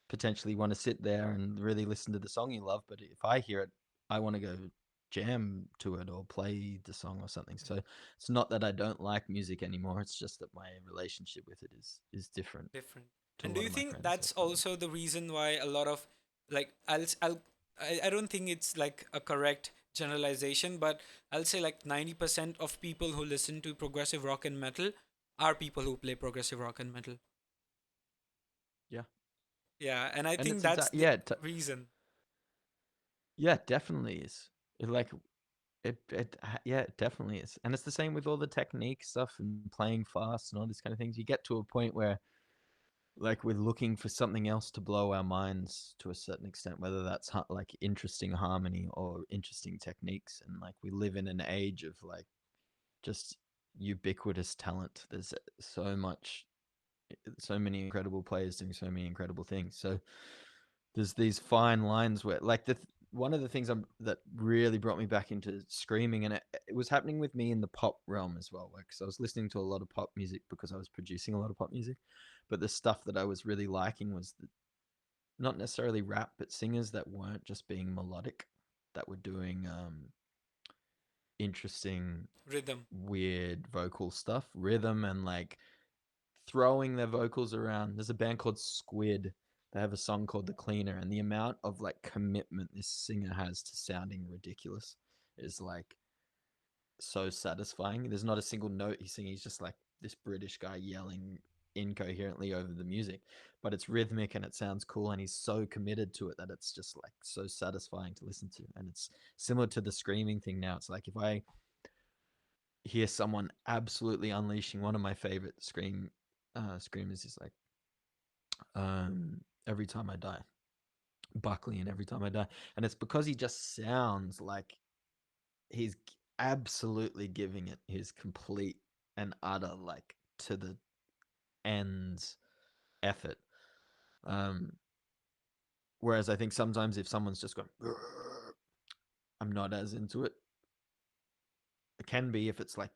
potentially want to sit there and really listen to the song you love. But if I hear it, I want to go jam to it or play the song or something. So it's not that I don't like music anymore. It's just that my relationship with it is different Different. to a And do lot you of my think friends. that's also the reason why a lot of like I don't think it's like a correct generalization, but I'll say like 90% of people who listen to progressive rock and metal are people who play progressive rock and metal. Yeah, Yeah, and I and think it's that's the reason. yeah, it definitely is. It like yeah, it definitely is, and it's the same with all the technique stuff and playing fast and all these kind of things. You get to a point where like we're looking for something else to blow our minds to a certain extent, whether that's like interesting harmony or interesting techniques, and like we live in an age of like just ubiquitous talent. There's so much, so many incredible players doing so many incredible things. So there's these fine lines where like one of the things that really brought me back into screaming, and it was happening with me in the pop realm as well. Like, so I was listening to a lot of pop music because I was producing a lot of pop music, but the stuff that I was really liking was not necessarily rap, but singers that weren't just being melodic, that were doing interesting, Rhythm. weird vocal stuff, rhythm, and like throwing their vocals around. There's a band called Squid. They have a song called The Cleaner, and the amount of like commitment this singer has to sounding ridiculous is like so satisfying. There's not a single note he's singing. He's just like this British guy yelling incoherently over the music, but it's rhythmic and it sounds cool. And he's so committed to it that it's just like so satisfying to listen to. And it's similar to the screaming thing now. It's like if I hear someone absolutely unleashing one of my favorite screamers is like Every Time I Die, Buckley, and Every Time I Die, and it's because he just sounds like he's absolutely giving it his complete and utter, like, to the ends effort. Um, Whereas I think sometimes if someone's just going, I'm not as into it. It can be if it's like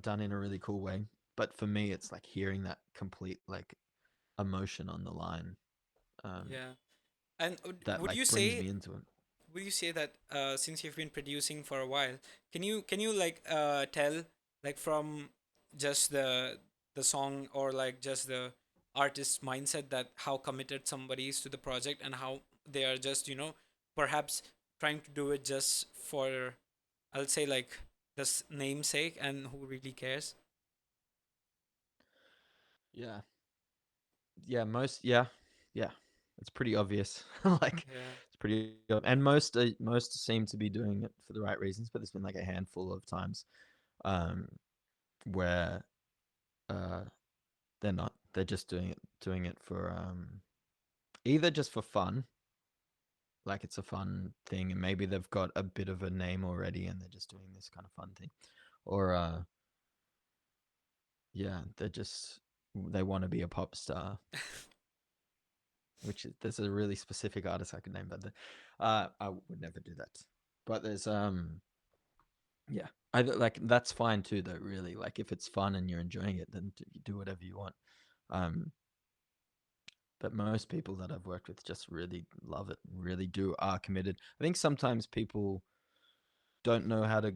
done in a really cool way, but for me, it's like hearing that complete like emotion on the line, um, Yeah. And that would like you brings say me into it. that since you've been producing for a while, can you like tell like from just the song or like just the artist's mindset that how committed somebody is to the project and how they are just perhaps trying to do it just for, I'll say, like the namesake, and who really cares? Yeah, yeah, yeah. It's pretty obvious. Like, Yeah. it's pretty, and most seem to be doing it for the right reasons. But there's been like a handful of times, um, where uh, they're not. They're just doing it for either just for fun, like it's a fun thing, and maybe they've got a bit of a name already, and they're just doing this kind of fun thing, or yeah, they want to be a pop star, which is, there's a really specific artist I could name, but I would never do that. But there's yeah, I like that's fine too though. Really, like if it's fun and you're enjoying it, then you do whatever you want. Um, but most people that I've worked with just really love it, really do are committed. I think sometimes people don't know how to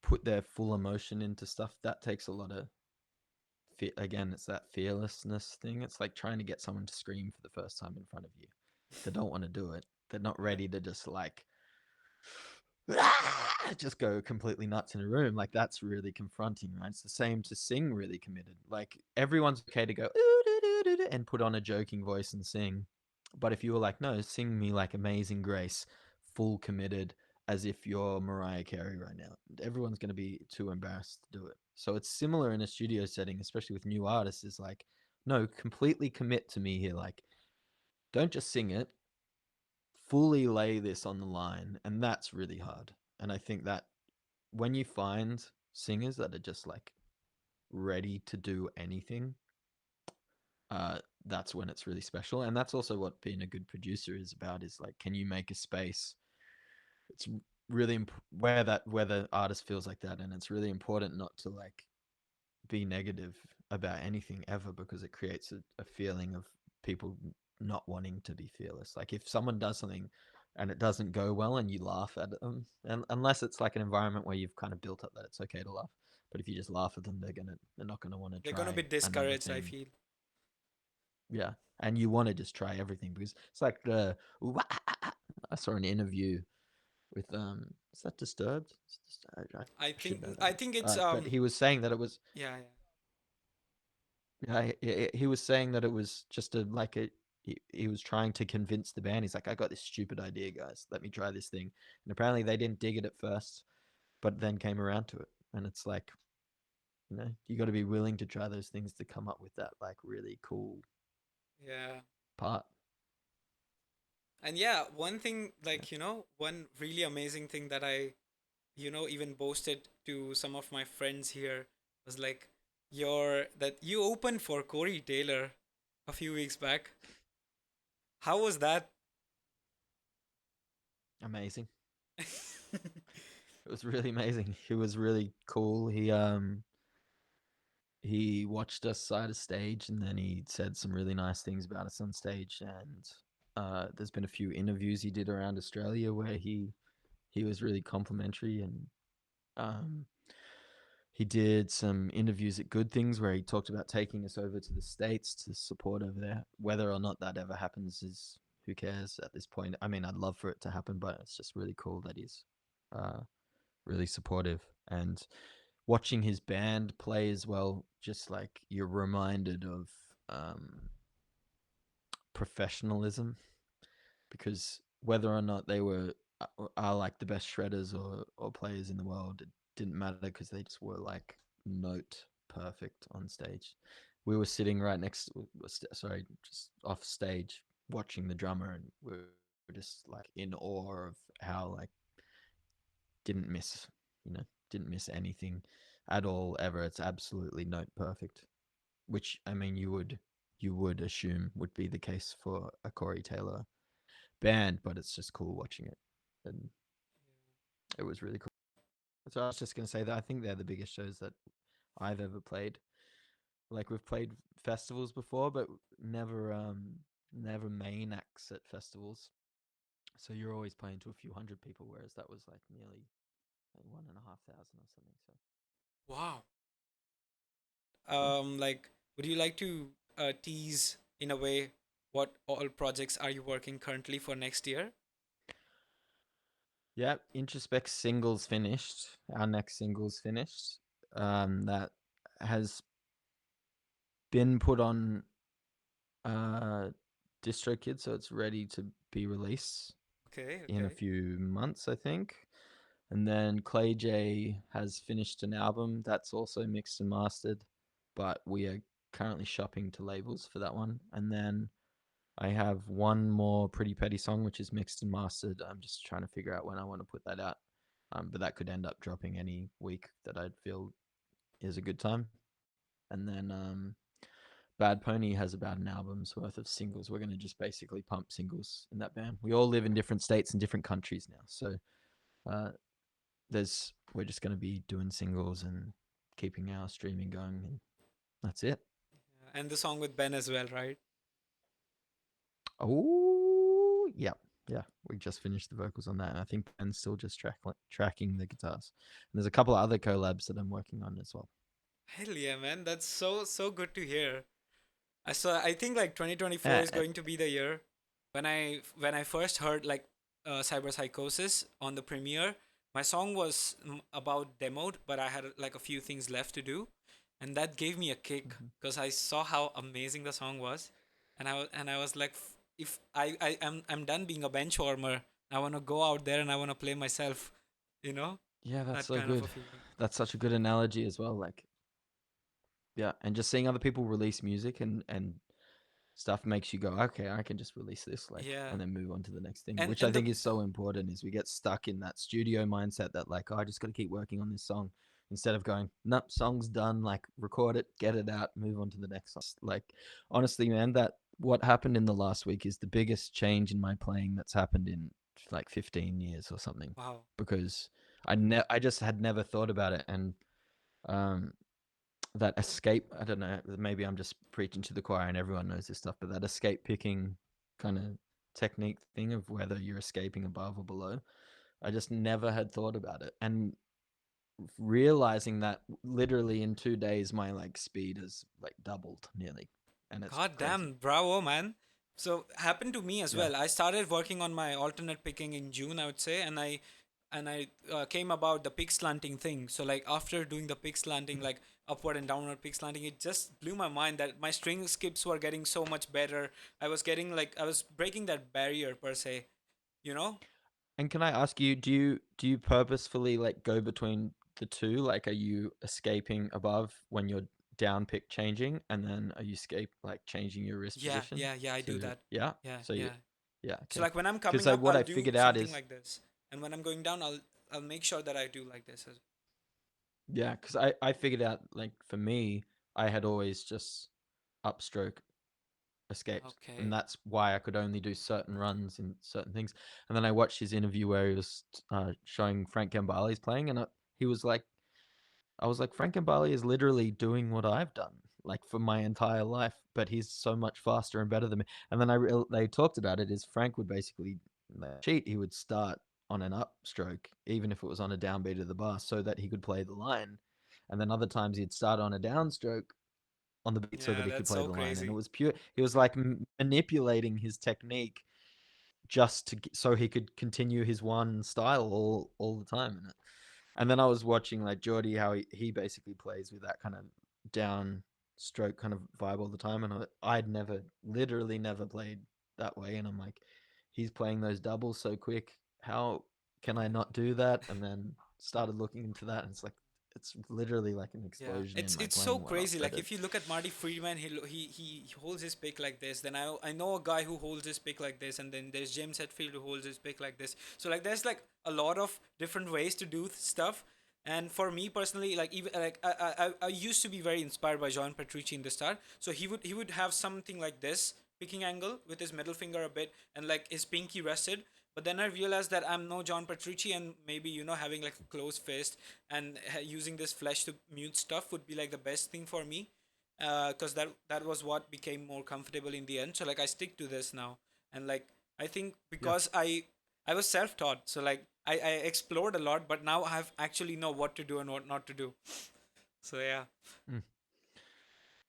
put their full emotion into stuff. That takes a lot of again, it's that fearlessness thing. It's like trying to get someone to scream for the first time in front of you. They don't want to do it. They're not Yeah. ready to just like just go completely nuts in a room. Like that's really confronting, right? It's the same to sing really committed. Like everyone's okay to go and put on a joking voice and sing. But if you were like, no, sing me like Amazing Grace, full committed, as if you're Mariah Carey right now, everyone's going to be too embarrassed to do it. So it's similar in a studio setting, especially with new artists, is like, no, completely commit to me here. Like, don't just sing it, fully lay this on the line. And that's really hard. And I think that when you find singers that are just like ready to do anything, that's when it's really special. And that's also what being a good producer is about, is like, can you make a space? It's really where the artist feels like that, and it's really important not to like be negative about anything ever, because it creates a feeling of people not wanting to be fearless. Like if someone does something and it doesn't go well and you laugh at them, and unless it's like an environment where you've kind of built up that it's okay to laugh, but if you just laugh at them, they're not gonna want to They're gonna try be another discouraged, I thing. feel. Yeah, and you want to just try everything, because it's like the I saw an interview with is that Disturbed? I I should know think that. I think it's But he was saying that it was, yeah, yeah. yeah, he was saying that it was just a like a he was trying to convince the band. He's like, I got this stupid idea, guys. Let me try this thing. And apparently they didn't dig it at first, but then came around to it. And it's like, you got to be willing to try those things to come up with that like really cool Yeah. part. And yeah, one thing, Yeah. like, one really amazing thing that I, even boasted to some of my friends here was like that you opened for Corey Taylor a few weeks back. How was that? Amazing. It was really amazing. He was really cool. He watched us side of stage, and then he said some really nice things about us on stage. And there's been a few interviews he did around Australia where he was really complimentary, and um, he did some interviews at Good Things where he talked about taking us over to the States to support over there. Whether or not that ever happens is who cares at this point. I mean, I'd love for it to happen, but it's just really cool that he's uh, really supportive. And watching his band play as well, just like you're reminded of um, professionalism, because whether or not they were are like the best shredders or players in the world, it didn't matter because they just were like note perfect on stage. We were sitting right next, sorry, just off stage watching the drummer, and we were just like in awe of how like didn't miss, didn't miss anything at all ever. It's absolutely note perfect, which I mean you would assume would be the case for a Corey Taylor band, but it's just cool watching it, and it was really cool. So I was just gonna say that I think they're the biggest shows that I've ever played. Like we've played festivals before, but never main acts at festivals. So you're always playing to a few hundred people, whereas that was like nearly like 1,500 or something. So Wow. cool. Like, would you like to tease in a way what all projects are you working currently for next year? Yeah, Introspect singles finished. Our next singles finished. That has been put on uh DistroKid, so it's ready to be released Okay, in a okay. few months, I think. And then Clay J has finished an album that's also mixed and mastered, but we are currently shopping to labels for that one. And then I have one more Pretty Petty song, which is mixed and mastered. I'm just trying to figure out when I want to put that out. But that could end up dropping any week that I'd feel is a good time. And then Bad Pony has about an album's worth of singles. We're going to just basically pump singles in that band. We all live in different states and different countries now, so uh, we're just going to be doing singles and keeping our streaming going, and that's it. And the song with Ben as well, right? Oh, yeah, yeah. We just finished the vocals on that, and I think Ben's still just tracking the guitars. And there's a couple of other collabs that I'm working on as well. Hell yeah, man. That's so good to hear. I think like 2024 Uh, is going to be the year when I first heard like Cyber Psychosis on the premiere. My song was about demoed, but I had like a few things left to do, and that gave me a kick mhm. because I saw how amazing the song was, and I was like, if I'm done being a bench warmer, I want to go out there and I want to play myself, you know, Yeah, that's that so kind of good. a feeling. That's such a good analogy as well. Like, yeah, and just seeing other people release music and stuff makes you go, okay, I can just release this, like, Yeah, and then move on to the next thing, and which I and the think is so important. Is we get stuck in that studio mindset that like, oh, I just got to keep working on this song instead of going, nope, song's done, like record it, get it out, move on to the next song. Like, honestly, man, that what happened in the last week is the biggest change in my playing that's happened in like 15 years or something, wow, because I just had never thought about it. And um that escape, I don't know, maybe I'm just preaching to the choir and everyone knows this stuff, but that escape picking kind of technique thing of whether you're escaping above or below, I just never had thought about it. And realizing that literally in 2 days my like speed has like doubled nearly, and it's god crazy. damn, bravo, man. So happened to me as Yeah. well. I started working on my alternate picking in June, I would say, and I came about the pick slanting thing. So like after doing the pick slanting, like upward and downward pick slanting, it just blew my mind that my string skips were getting so much better. I was breaking that barrier per se, you know? And can I ask you, do you purposefully like go between the two? Like, are you escaping above when you're down pick changing, and then are you escape like changing your wrist Yeah, position yeah, yeah, I do to, that. yeah? Yeah, So you, yeah. yeah, So okay. like when I'm Because coming like up, what I'll I do figured out something is, like this. And when I'm going down, I'll make sure that I do like this. yeah, because I figured out like for me, I had always just upstroke escaped, and Okay. that's why I could only do certain runs in certain things. And then I watched his interview where he was showing Frank Gambale's playing, and he was like, I was like, Frank Gambale is literally doing what I've done, like for my entire life, but he's so much faster and better than me. And then they talked about it. Is Frank would basically cheat. He would start on an upstroke, even if it was on a downbeat of the bar, so that he could play the line. And then other times he'd start on a downstroke on the beat so Yeah, that he could that's play so the line. And it crazy. was pure. He was like manipulating his technique just to so he could continue his one style all the time. And then I was watching like Geordie how he basically plays with that kind of down stroke kind of vibe all the time, and I'd never, literally never played that way, and I'm like, he's playing those doubles so quick. How can I not do that? And then started looking into that, and it's literally like an Yeah, explosion in it's my it's so playing when crazy. I Like did. if you look at Marty Friedman, he holds his pick like this. Then I know a guy who holds his pick like this, and then there's James Hetfield who holds his pick like this. So like there's like a lot of different ways to do stuff. And for me personally, like even like I used to be very inspired by John Petrucci in the start. So he would have something like this picking angle with his middle finger a bit and like his pinky rested. But then I realized that I'm no John Petrucci, and maybe having like a closed fist and using this flesh to mute stuff would be like the best thing for me, because that was what became more comfortable in the end. So like I stick to this now, and like I think Yeah. because I was self-taught, so like I explored a lot, but now I have actually know what to do and what not to do. So yeah. Mm.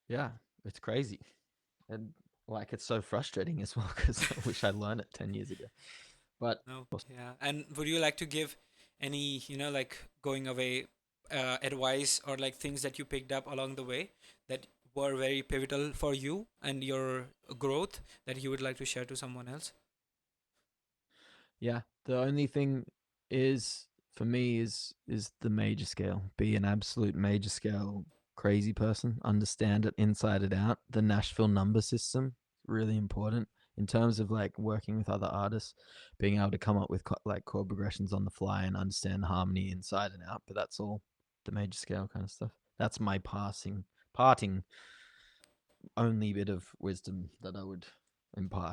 Yeah, it's crazy, and like it's so frustrating as well because I wish I learned it 10 years ago. But No, yeah. And would you like to give any, like going away advice or like things that you picked up along the way that were very pivotal for you and your growth that you would like to share to someone else? yeah, the only thing is for me is the major scale. Be an absolute major scale crazy person. Understand it inside and out. The Nashville number system, really important in terms of like working with other artists, being able to come up with like chord progressions on the fly and understand harmony inside and out. But that's all the major scale kind of stuff. That's my parting only bit of wisdom that I would impart.